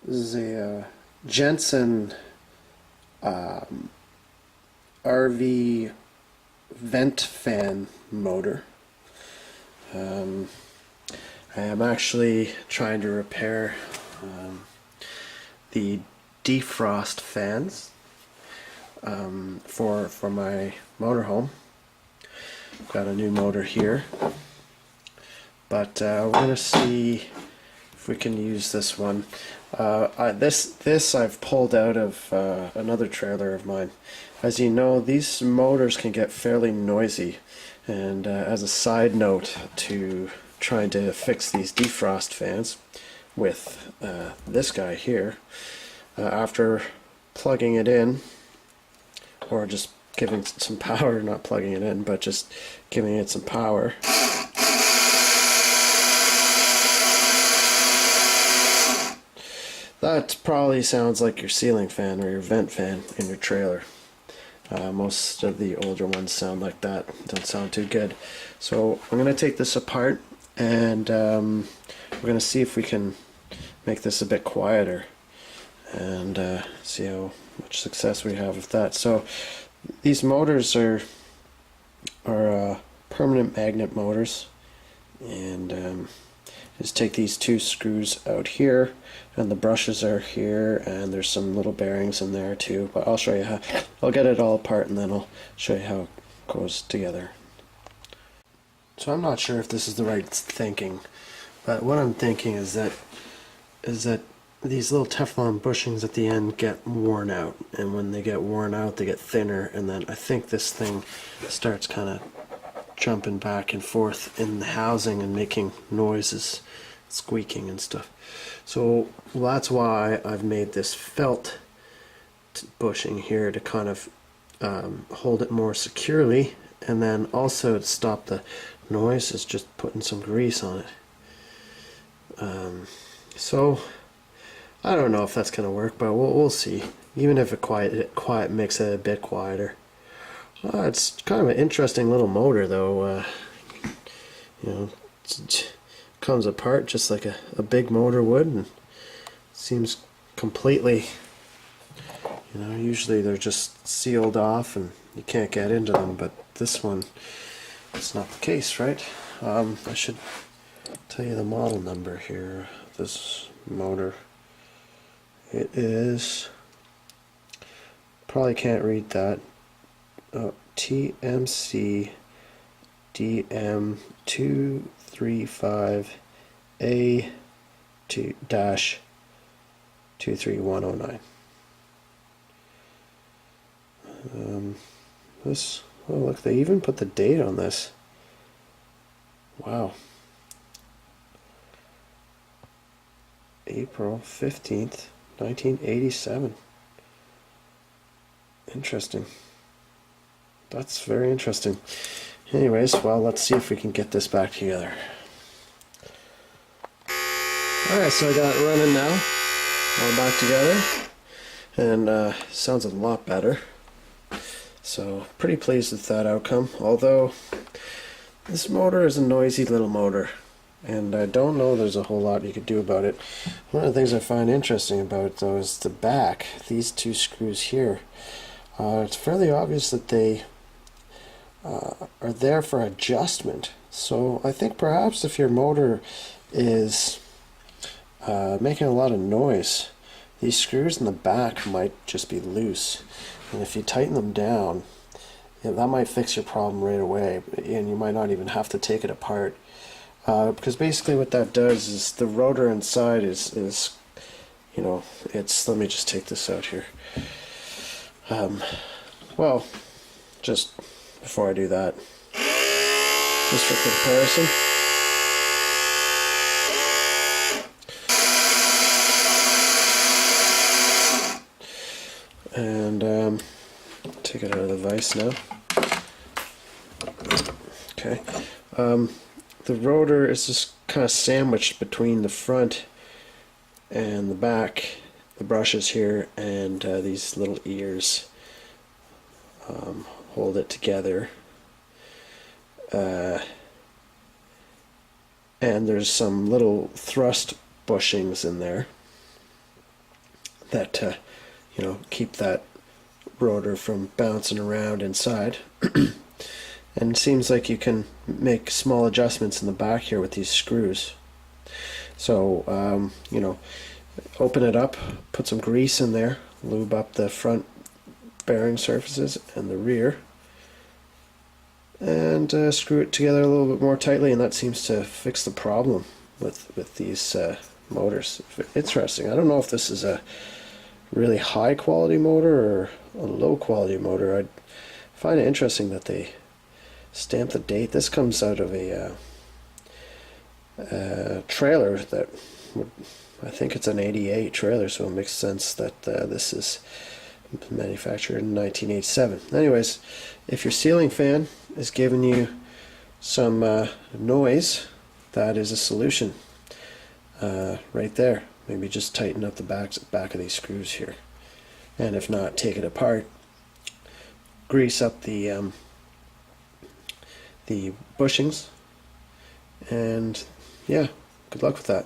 This is a Jensen RV vent fan motor. I am actually trying to repair the defrost fans for my motorhome. Got a new motor here, but we're gonna see if we can use this one. This I've pulled out of another trailer of mine. As you know, these motors can get fairly noisy, and as a side note to trying to fix these defrost fans with this guy here, after plugging it in, or just giving it some power, not plugging it in, but just giving it some power, that probably sounds like your ceiling fan or your vent fan in your trailer. Most of the older ones sound like that, don't sound too good. So I'm going to take this apart, and we're going to see if we can make this a bit quieter, and see how much success we have with that. So these motors are permanent magnet motors, and just take these two screws out here, and the brushes are here, and there's some little bearings in there too, but I'll show you how. I'll get it all apart and then I'll show you how it goes together. So I'm not sure if this is the right thinking, but what I'm thinking is that these little Teflon bushings at the end get worn out, and when they get worn out they get thinner, and then I think this thing starts kind of jumping back and forth in the housing and making noises, squeaking and stuff. So that's why I've made this felt bushing here to kind of hold it more securely, and then also to stop the noise is just putting some grease on it. So I don't know if that's gonna work, but we'll see. Even if it makes it a bit quieter. It's kind of an interesting little motor, though. You know, it comes apart just like a big motor would, and seems completely, you know, usually they're just sealed off and you can't get into them, but this one, it's not the case, right? I should tell you the model number here of this motor. It is, probably can't read that, TMC DM235A 23109. This, oh look, they even put the date on this. Wow. April 15th, 1987. Interesting. That's very interesting. Anyways, well, let's see if we can get this back together. Alright, so I got it running now. All back together. And sounds a lot better. So, pretty pleased with that outcome. Although, this motor is a noisy little motor, and I don't know there's a whole lot you could do about it. One of the things I find interesting about it, though, is the back. These two screws here. It's fairly obvious that they are there for adjustment. So I think perhaps if your motor is making a lot of noise, these screws in the back might just be loose, and if you tighten them down, that might fix your problem right away, and you might not even have to take it apart, because basically what that does is the rotor inside is you know, it's, let me just take this out here. Well, just before I do that, just for comparison, and take it out of the vise now. Okay, the rotor is just kind of sandwiched between the front and the back, the brushes here, and these little ears hold it together. And there's some little thrust bushings in there. that keep that rotor from bouncing around inside. And it seems like you can make small adjustments in the back here with these screws. So open it up, put some grease in there, lube up the front bearing surfaces and the rear, and screw it together a little bit more tightly, and that seems to fix the problem with these motors. Interesting. I don't know if this is a really high quality motor or a low quality motor. I find it interesting that they stamp the date. This comes out of a trailer that I think it's an 88 trailer, so it makes sense that this is manufactured in 1987. Anyways, if your ceiling fan is giving you some noise, that is a solution right there. Maybe just tighten up the back of these screws here, and if not, take it apart, grease up the bushings, and yeah, good luck with that.